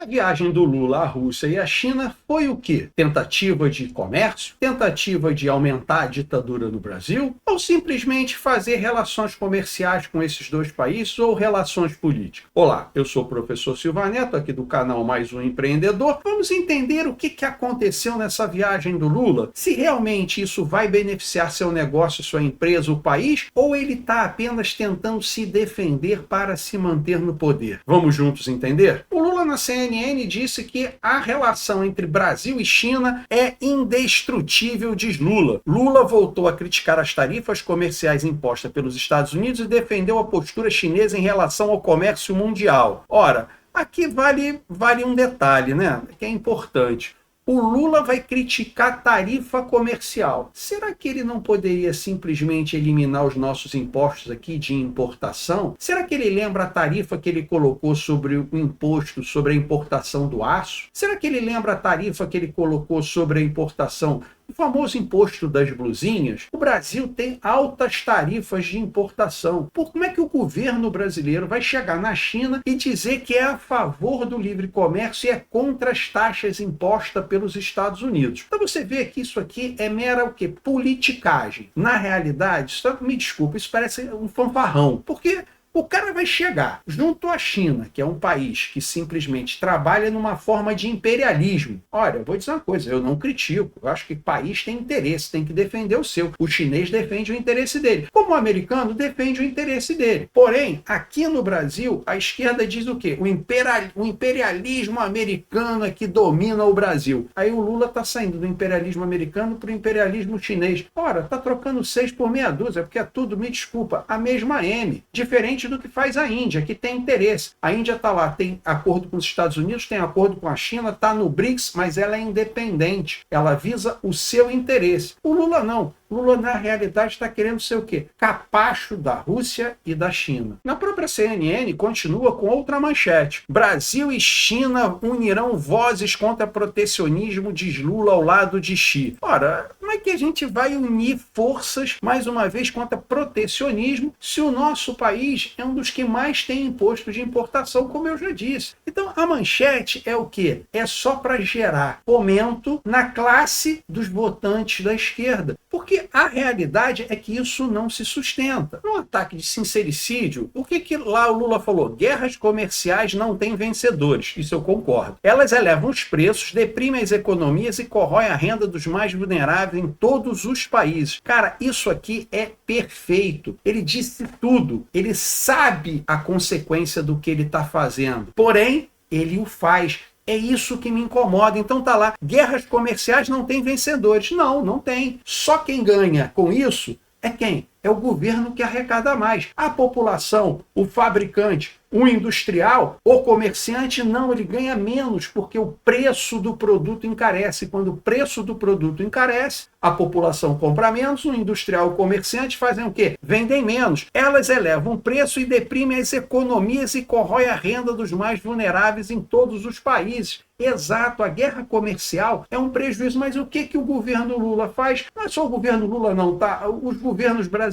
A viagem do Lula à Rússia e à China foi o quê? Tentativa de comércio? Tentativa de aumentar a ditadura no Brasil? Ou simplesmente fazer relações comerciais com esses dois países ou relações políticas? Olá, eu sou o professor Silva Neto, aqui do canal Mais Um Empreendedor. Vamos entender o que aconteceu nessa viagem do Lula? Se realmente isso vai beneficiar seu negócio, sua empresa, o país, ou ele está apenas tentando se defender para se manter no poder? Vamos juntos entender? O Lula na CNN disse que a relação entre Brasil e China é indestrutível, diz Lula. Lula voltou a criticar as tarifas comerciais impostas pelos Estados Unidos e defendeu a postura chinesa em relação ao comércio mundial. Ora, aqui vale um detalhe, né? Que é importante. O Lula vai criticar tarifa comercial. Será que ele não poderia simplesmente eliminar os nossos impostos aqui de importação? Será que ele lembra a tarifa que ele colocou sobre o imposto sobre a importação do aço? Será que ele lembra a tarifa que ele colocou sobre a importação o famoso imposto das blusinhas? O Brasil tem altas tarifas de importação. Como é que o governo brasileiro vai chegar na China e dizer que é a favor do livre comércio e é contra as taxas impostas pelos Estados Unidos? Então você vê que isso aqui é mera o quê? Politicagem. Na realidade, me desculpa, isso parece um fanfarrão. Porque o cara vai chegar junto à China, que é um país que simplesmente trabalha numa forma de imperialismo. Olha, eu vou dizer uma coisa, eu não critico. Eu acho que o país tem interesse, tem que defender o seu. O chinês defende o interesse dele, como o americano defende o interesse dele. Porém, aqui no Brasil, a esquerda diz o quê? O imperialismo americano é que domina o Brasil. Aí o Lula está saindo do imperialismo americano para o imperialismo chinês. Ora, está trocando 6 por meia dúzia, porque é tudo, me desculpa, a mesma M. Diferente do que faz a Índia, que tem interesse. A Índia está lá, tem acordo com os Estados Unidos, tem acordo com a China, está no BRICS, mas ela é independente. Ela visa o seu interesse. O Lula não. Lula, na realidade, está querendo ser o quê? Capacho da Rússia e da China. Na própria CNN, continua com outra manchete. Brasil e China unirão vozes contra protecionismo, diz Lula ao lado de Xi. Ora, como é que a gente vai unir forças, mais uma vez, contra protecionismo, se o nosso país é um dos que mais tem imposto de importação, como eu já disse? Então, a manchete é o quê? É só para gerar fomento na classe dos votantes da esquerda. Porque a realidade é que isso não se sustenta. Num ataque de sincericídio, o que lá o Lula falou? Guerras comerciais não têm vencedores. Isso eu concordo. Elas elevam os preços, deprimem as economias e corroem a renda dos mais vulneráveis em todos os países. Cara, isso aqui é perfeito. Ele disse tudo. Ele sabe a consequência do que ele está fazendo. Porém, ele o faz. É isso que me incomoda. Então tá lá, guerras comerciais não têm vencedores. Não, não tem. Só quem ganha com isso é quem? É o governo que arrecada mais. A população, o fabricante, o industrial, o comerciante, não, ele ganha menos, porque o preço do produto encarece. Quando o preço do produto encarece, a população compra menos, o industrial e o comerciante fazem o quê? Vendem menos. Elas elevam o preço e deprimem as economias e corroem a renda dos mais vulneráveis em todos os países. Exato, a guerra comercial é um prejuízo, mas o que o governo Lula faz? Não é só o governo Lula não, tá? Os governos brasileiros.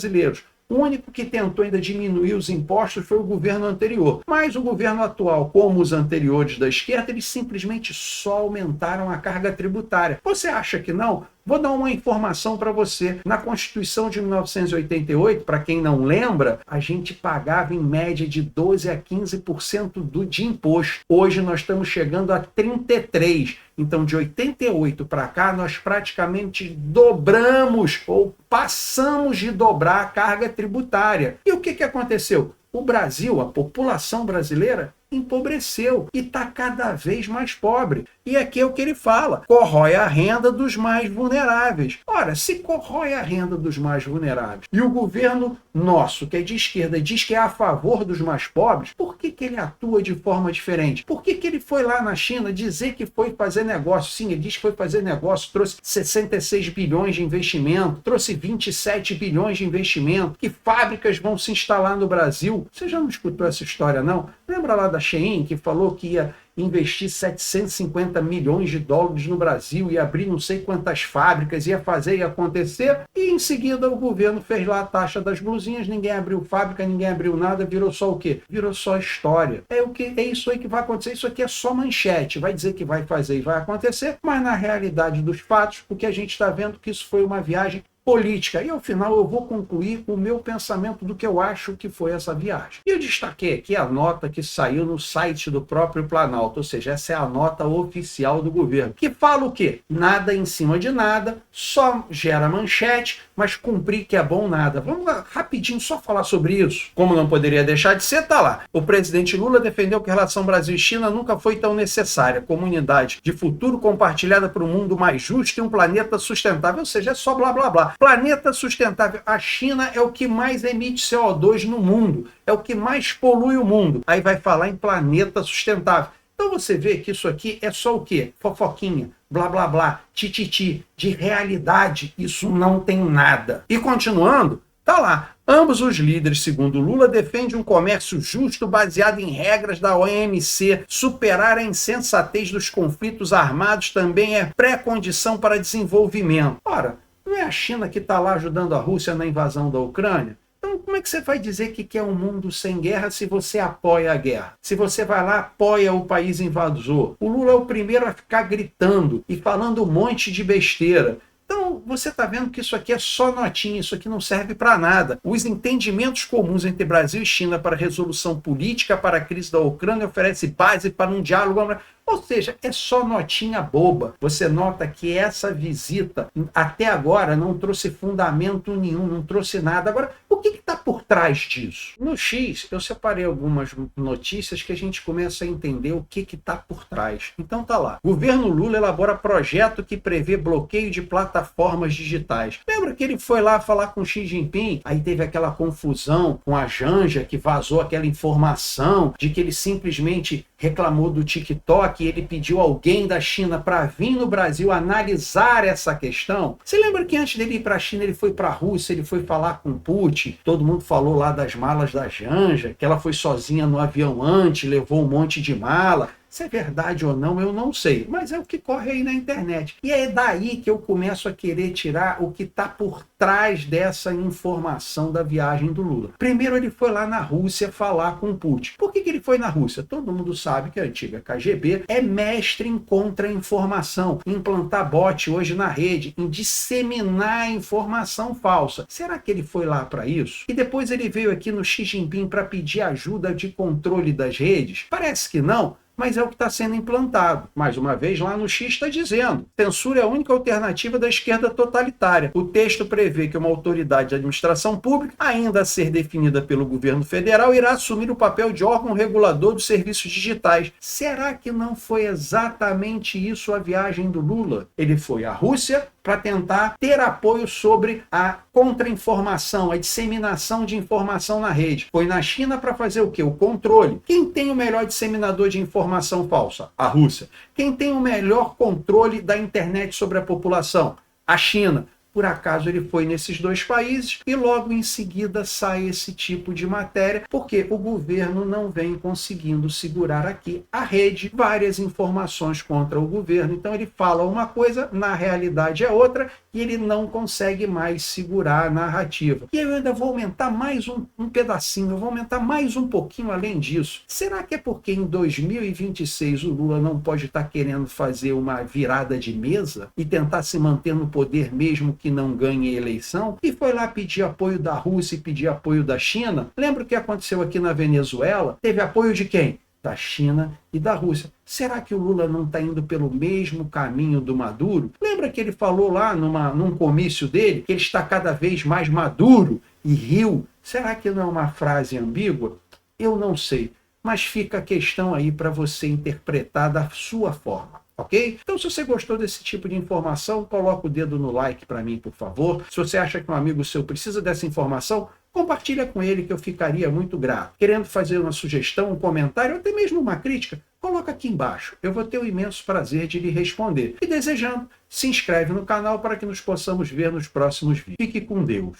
O único que tentou ainda diminuir os impostos foi o governo anterior. Mas o governo atual, como os anteriores da esquerda, eles simplesmente só aumentaram a carga tributária. Você acha que não? Vou dar uma informação para você. Na Constituição de 1988, para quem não lembra, a gente pagava em média de 12 a 15% de imposto. Hoje nós estamos chegando a 33%. Então, de 88 para cá, nós praticamente dobramos ou passamos de dobrar a carga tributária. E o que aconteceu? O Brasil, a população brasileira, empobreceu e está cada vez mais pobre. E aqui é o que ele fala: corrói a renda dos mais vulneráveis. Ora, se corrói a renda dos mais vulneráveis e o governo nosso, que é de esquerda, diz que é a favor dos mais pobres, por que ele atua de forma diferente? Por que ele foi lá na China dizer que foi fazer negócio? Sim, ele disse que foi fazer negócio, trouxe 66 bilhões de investimento, trouxe 27 bilhões de investimento, que fábricas vão se instalar no Brasil. Você já não escutou essa história, não? Lembra lá da Shein, que falou que investir 750 milhões de dólares no Brasil e abrir não sei quantas fábricas, ia fazer, ia acontecer, e em seguida o governo fez lá a taxa das blusinhas, ninguém abriu fábrica, ninguém abriu nada, virou só o quê? Virou só história. É isso aí que vai acontecer, isso aqui é só manchete, vai dizer que vai fazer e vai acontecer, mas na realidade dos fatos, o que a gente está vendo é que isso foi uma viagem política. E ao final eu vou concluir com o meu pensamento do que eu acho que foi essa viagem. E eu destaquei aqui a nota que saiu no site do próprio Planalto, ou seja, essa é a nota oficial do governo, que fala o quê? Nada em cima de nada, só gera manchete, mas cumprir que é bom nada. Vamos lá, rapidinho, só falar sobre isso. Como não poderia deixar de ser, tá lá. O presidente Lula defendeu que a relação Brasil e China nunca foi tão necessária. Comunidade de futuro compartilhada para um mundo mais justo e um planeta sustentável. Ou seja, é só blá blá blá. Planeta sustentável. A China é o que mais emite CO2 no mundo. É o que mais polui o mundo. Aí vai falar em planeta sustentável. Então você vê que isso aqui é só o quê? Fofoquinha, blá blá blá, tititi. De realidade, isso não tem nada. E continuando, tá lá. Ambos os líderes, segundo Lula, defendem um comércio justo baseado em regras da OMC. Superar a insensatez dos conflitos armados também é pré-condição para desenvolvimento. Ora, não é a China que está lá ajudando a Rússia na invasão da Ucrânia? Então, como é que você vai dizer que quer um mundo sem guerra se você apoia a guerra? Se você vai lá, apoia o país invasor? O Lula é o primeiro a ficar gritando e falando um monte de besteira. Então, você está vendo que isso aqui é só notinha, isso aqui não serve para nada. Os entendimentos comuns entre Brasil e China para a resolução política para a crise da Ucrânia oferece base para um diálogo. Ou seja, é só notinha boba. Você nota que essa visita, até agora, não trouxe fundamento nenhum, não trouxe nada. Agora, o que está por trás disso? No X, eu separei algumas notícias que a gente começa a entender o que está por trás. Então tá lá. Governo Lula elabora projeto que prevê bloqueio de plataformas digitais. Lembra que ele foi lá falar com Xi Jinping? Aí teve aquela confusão com a Janja, que vazou aquela informação de que ele simplesmente reclamou do TikTok e ele pediu alguém da China para vir no Brasil analisar essa questão. Você lembra que antes dele ir para a China, ele foi para a Rússia, ele foi falar com Putin, todo mundo falou lá das malas da Janja, que ela foi sozinha no avião antes, levou um monte de mala. Se é verdade ou não, eu não sei, mas é o que corre aí na internet. E é daí que eu começo a querer tirar o que está por trás dessa informação da viagem do Lula. Primeiro ele foi lá na Rússia falar com Putin. Por que ele foi na Rússia? Todo mundo sabe que a antiga KGB é mestre em contra-informação, em implantar bot hoje na rede, em disseminar informação falsa. Será que ele foi lá para isso? E depois ele veio aqui no Xi Jinping para pedir ajuda de controle das redes? Parece que não. Mas é o que está sendo implantado. Mais uma vez, lá no X está dizendo: censura é a única alternativa da esquerda totalitária. O texto prevê que uma autoridade de administração pública, ainda a ser definida pelo governo federal, irá assumir o papel de órgão regulador dos serviços digitais. Será que não foi exatamente isso a viagem do Lula? Ele foi à Rússia para tentar ter apoio sobre a contra-informação, a disseminação de informação na rede. Foi na China para fazer o quê? O controle. Quem tem o melhor disseminador de informação falsa? A Rússia. Quem tem o melhor controle da internet sobre a população? A China. Por acaso ele foi nesses dois países e logo em seguida sai esse tipo de matéria, porque o governo não vem conseguindo segurar aqui a rede, várias informações contra o governo. Então ele fala uma coisa, na realidade é outra, e ele não consegue mais segurar a narrativa. E eu ainda vou aumentar mais um pedacinho, eu vou aumentar mais um pouquinho além disso. Será que é porque em 2026 o Lula não pode estar querendo fazer uma virada de mesa e tentar se manter no poder mesmo que não ganhe eleição? E foi lá pedir apoio da Rússia e pedir apoio da China? Lembra o que aconteceu aqui na Venezuela? Teve apoio de quem? Da China e da Rússia. Será que o Lula não está indo pelo mesmo caminho do Maduro? Lembra que ele falou lá num comício dele que ele está cada vez mais maduro e riu? Será que não é uma frase ambígua? Eu não sei, mas fica a questão aí para você interpretar da sua forma. Ok? Então, se você gostou desse tipo de informação, coloca o dedo no like para mim, por favor. Se você acha que um amigo seu precisa dessa informação, compartilha com ele, que eu ficaria muito grato. Querendo fazer uma sugestão, um comentário, ou até mesmo uma crítica, coloca aqui embaixo. Eu vou ter o imenso prazer de lhe responder. E desejando, se inscreve no canal para que nos possamos ver nos próximos vídeos. Fique com Deus.